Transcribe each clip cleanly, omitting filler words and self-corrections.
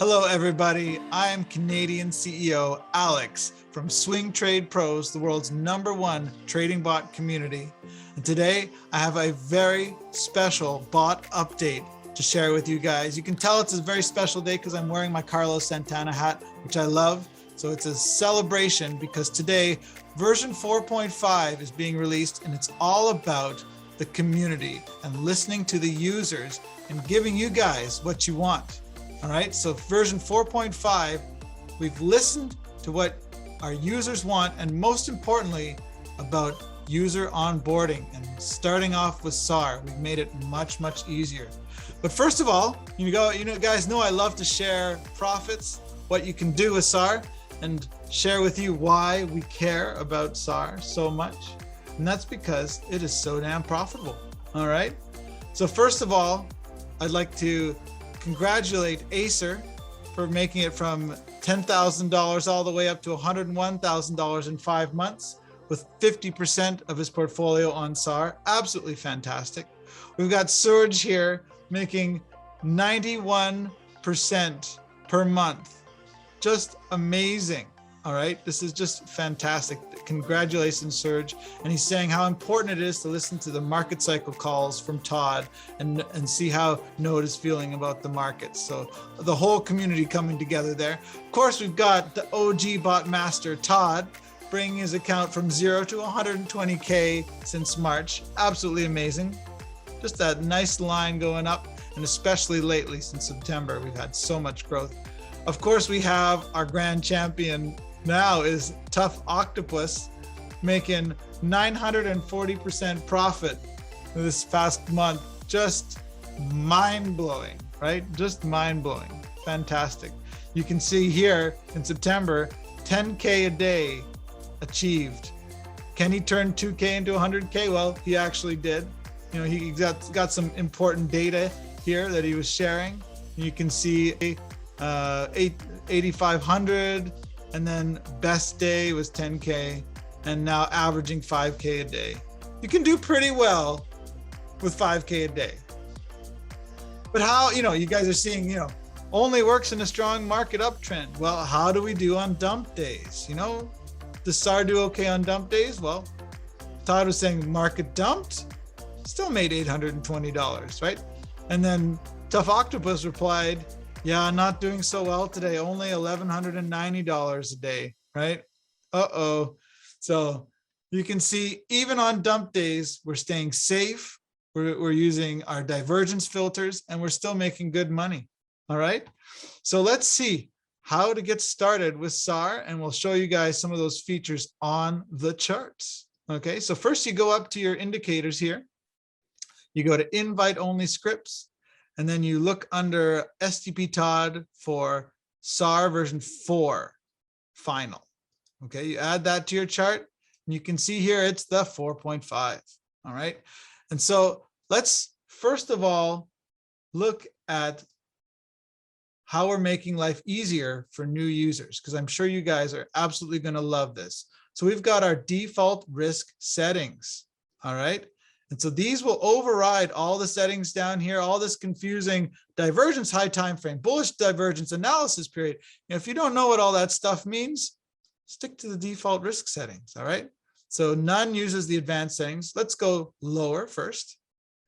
Hello, everybody. I am Canadian CEO Alex from Swing Trade Pros, the world's #1 trading bot community. And today I have a very special bot update to share with you guys. You can tell it's a very special day because I'm wearing my Carlos Santana hat, which I love. So it's a celebration because today version 4.5 is being released, and it's all about the community and listening to the users and giving you guys what you want. All right, so version 4.5, we've listened to what our users want, and most importantly, about user onboarding and starting off with SAR. We've made it much, much easier. But first of all, you guys know I love to share profits, what you can do with SAR, and share with you why we care about SAR so much. And that's because it is so damn profitable. All right. So first of all, I'd like to congratulate Acer for making it from $10,000 all the way up to $101,000 in 5 months with 50% of his portfolio on SAR. Absolutely fantastic. We've got Surge here making 91% per month. Just amazing. All right, this is just fantastic. Congratulations, Surge. And he's saying how important it is to listen to the market cycle calls from Todd and see how Node is feeling about the markets. So the whole community coming together there. Of course, we've got the OG bot master, Todd, bringing his account from 0 to 120K since March. Absolutely amazing. Just that nice line going up, and especially lately since September, we've had so much growth. Of course, we have our grand champion now is Tough Octopus, making 940% profit this past month. Just mind-blowing, right? Just mind-blowing. Fantastic. You can see here in September, 10K a day achieved. Can he turn 2K into 100K? Well, he actually did. You know, he got some important data here that he was sharing. You can see 8,500, and then best day was 10K, and now averaging 5K a day. You can do pretty well with 5K a day. But how, you guys are seeing, only works in a strong market uptrend. Well, how do we do on dump days? Does SAR do okay on dump days? Well, Todd was saying market dumped, still made $820, right? And then Tough Octopus replied, yeah, not doing so well today, only $1,190 a day, right? Uh-oh. So you can see even on dump days, we're staying safe. We're using our divergence filters, and we're still making good money. All right. So let's see how to get started with SAR, and we'll show you guys some of those features on the charts. Okay. So first you go up to your indicators here. You go to invite only scripts. And then you look under STP Todd for SAR version 4 final. Okay, you add that to your chart, and you can see here it's the 4.5. All right. And so let's first of all look at how we're making life easier for new users, because I'm sure you guys are absolutely going to love this. So we've got our default risk settings. All right. And so these will override all the settings down here, all this confusing divergence, high time frame, bullish divergence, analysis period. If you don't know what all that stuff means, stick to the default risk settings. All right. So none uses the advanced settings. Let's go lower first,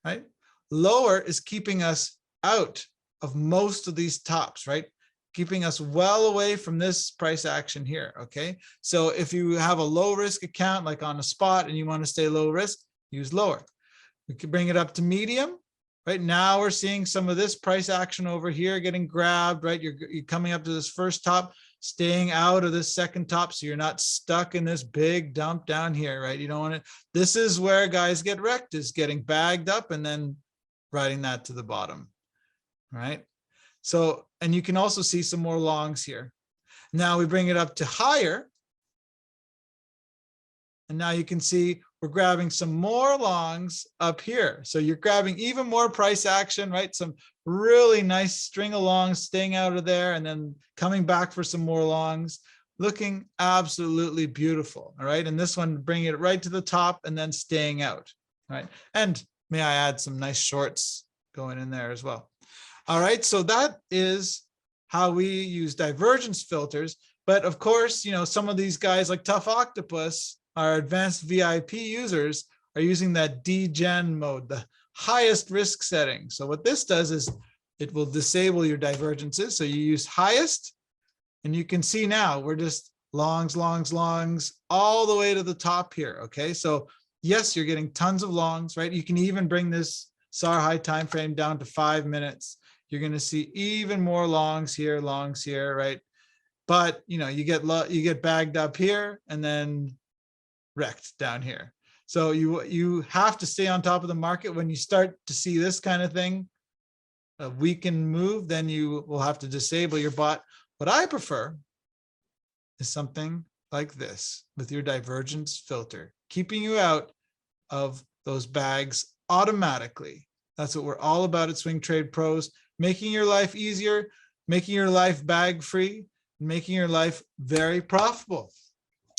right? Lower is keeping us out of most of these tops, right? Keeping us well away from this price action here. Okay. So if you have a low risk account, like on a spot, and you want to stay low risk, use lower. We could bring it up to medium. Right now we're seeing some of this price action over here getting grabbed, right? You're coming up to this first top, staying out of this second top, so you're not stuck in this big dump down here, right? You don't want to. This is where guys get wrecked, is getting bagged up and then riding that to the bottom, right? So, and you can also see some more longs here. Now we bring it up to higher, and now you can see we're grabbing some more longs up here. So you're grabbing even more price action, right? Some really nice string of longs, staying out of there and then coming back for some more longs, looking absolutely beautiful. All right. And this one, bringing it right to the top and then staying out. Right. And may I add some nice shorts going in there as well. All right. So that is how we use divergence filters. But of course, you know, some of these guys like Tough Octopus, our advanced VIP users, are using that degen mode, the highest risk setting. So what this does is it will disable your divergences. So you use highest, and you can see now we're just longs, longs, longs, all the way to the top here. Okay, so yes, you're getting tons of longs, right? You can even bring this SAR high time frame down to 5 minutes. You're going to see even more longs here, right? But you know, you get bagged up here and then wrecked down here. So you have to stay on top of the market. When you start to see this kind of thing, a weakened move, then you will have to disable your bot. What I prefer is something like this with your divergence filter, keeping you out of those bags automatically. That's what we're all about at Swing Trade Pros, making your life easier, making your life bag free, making your life very profitable.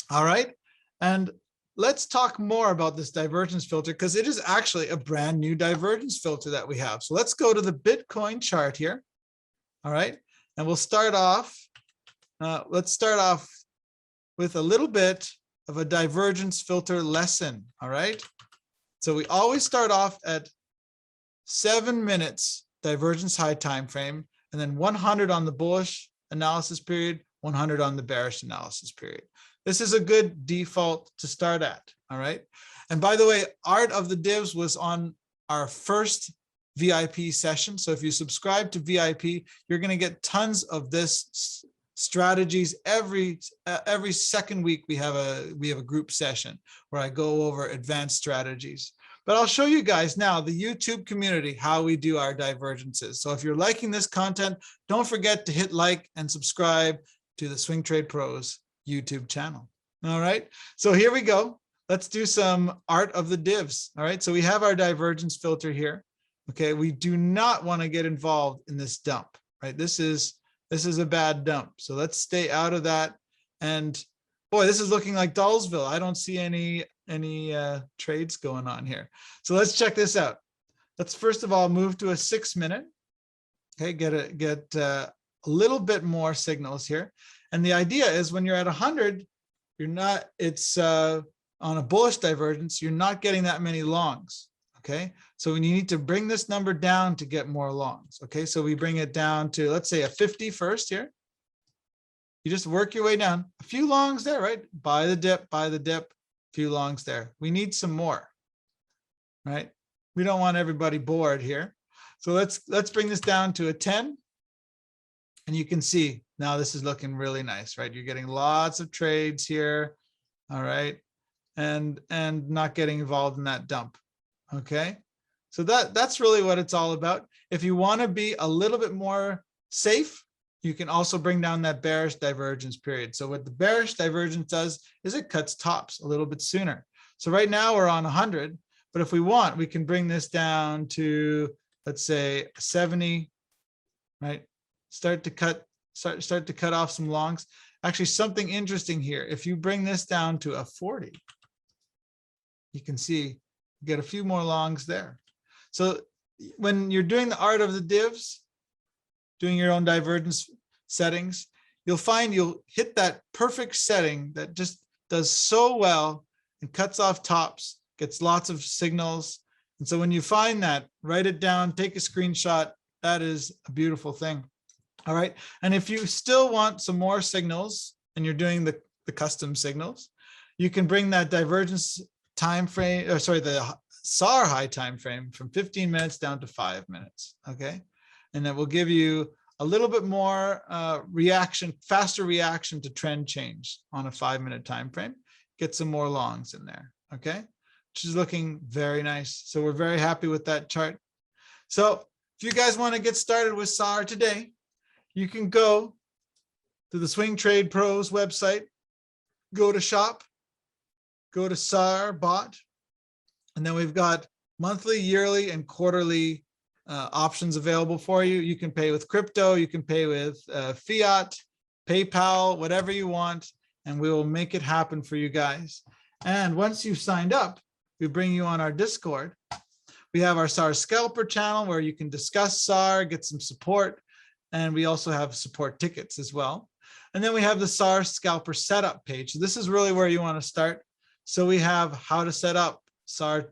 All right. And let's talk more about this divergence filter, because it is actually a brand new divergence filter that we have. So let's go to the Bitcoin chart here. All right. And we'll start off. Let's start off with a little bit of a divergence filter lesson. All right. So we always start off at 7 minutes divergence high time frame, and then 100 on the bullish analysis period, 100 on the bearish analysis period. This is a good default to start at. All right. And by the way, Art of the Divs was on our first VIP session. So if you subscribe to VIP, you're going to get tons of this strategies every second week. We have a group session where I go over advanced strategies. But I'll show you guys now, the YouTube community, how we do our divergences. So if you're liking this content, don't forget to hit like and subscribe to the Swing Trade Pros YouTube channel. All right, so here we go. Let's do some Art of the Divs. All right, so we have our divergence filter here. Okay, we do not want to get involved in this dump, right? This is a bad dump. So let's stay out of that. And boy, this is looking like Dollsville. I don't see any trades going on here. So let's check this out. Let's first of all move to a 6 minute. Okay, get a little bit more signals here. And the idea is when you're at 100, you're not, it's on a bullish divergence, you're not getting that many longs. Okay, so when you need to bring this number down to get more longs. Okay, so we bring it down to, let's say, a 50 first here. You just work your way down. A few longs there, right? Buy the dip, few longs there. We need some more, right? We don't want everybody bored here. So let's bring this down to a 10. And you can see now this is looking really nice, right? You're getting lots of trades here, all right? And not getting involved in that dump. Okay, so that's really what it's all about. If you want to be a little bit more safe, you can also bring down that bearish divergence period. So what the bearish divergence does is it cuts tops a little bit sooner. So right now we're on 100, but if we want, we can bring this down to, let's say, 70, right? Start to cut off some longs. Actually, something interesting here. If you bring this down to a 40, you can see get a few more longs there. So when you're doing the Art of the Divs, doing your own divergence settings, you'll find you'll hit that perfect setting that just does so well and cuts off tops, gets lots of signals. And so when you find that, write it down, take a screenshot. That is a beautiful thing. All right. And if you still want some more signals and you're doing the custom signals, you can bring that divergence time frame, or sorry, the SAR high time frame from 15 minutes down to 5 minutes. Okay, and that will give you a little bit more faster reaction to trend change on a 5 minute time frame. Get some more longs in there. Okay, which is looking very nice. So we're very happy with that chart. So if you guys want to get started with SAR today, you can go to the Swing Trade Pros website, go to shop, go to SAR bot, and then we've got monthly, yearly, and quarterly options available for you. You can pay with crypto, you can pay with fiat, PayPal, whatever you want, and we will make it happen for you guys. And once you've signed up, we bring you on our Discord. We have our SAR Scalper channel where you can discuss SAR, get some support, And we also have support tickets as well. And then we have the SAR scalper setup page. This is really where you want to start. So we have how to set up SAR,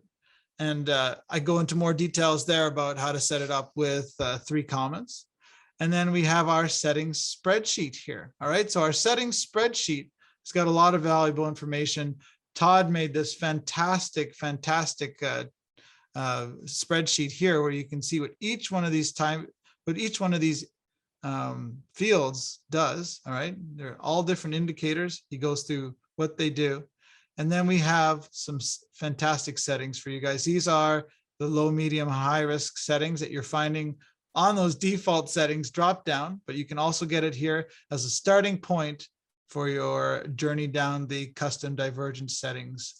and I go into more details there about how to set it up with 3 comments. And then we have our settings spreadsheet here. All right, so our settings spreadsheet has got a lot of valuable information. Todd made this fantastic spreadsheet here where you can see what each one of these fields does. All right, they're all different indicators. He goes through what they do. And then we have some fantastic settings for you guys. These are the low, medium, high risk settings that you're finding on those default settings drop down, but you can also get it here as a starting point for your journey down the custom divergence settings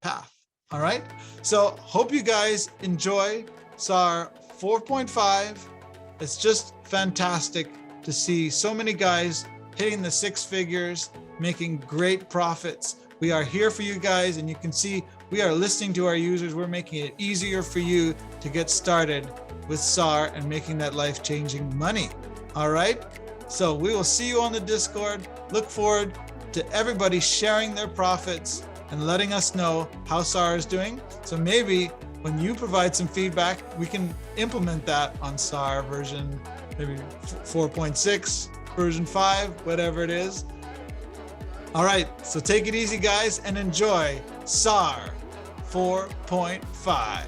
path. All right, so hope you guys enjoy SAR 4.5. It's just fantastic to see so many guys hitting the 6 figures, making great profits. We are here for you guys, and you can see we are listening to our users. We're making it easier for you to get started with SAR and making that life-changing money. All right, so we will see you on the Discord. Look forward to everybody sharing their profits and letting us know how SAR is doing. So maybe when you provide some feedback, we can implement that on SAR version maybe 4.6, version 5, whatever it is. All right, so take it easy, guys, and enjoy SAR 4.5.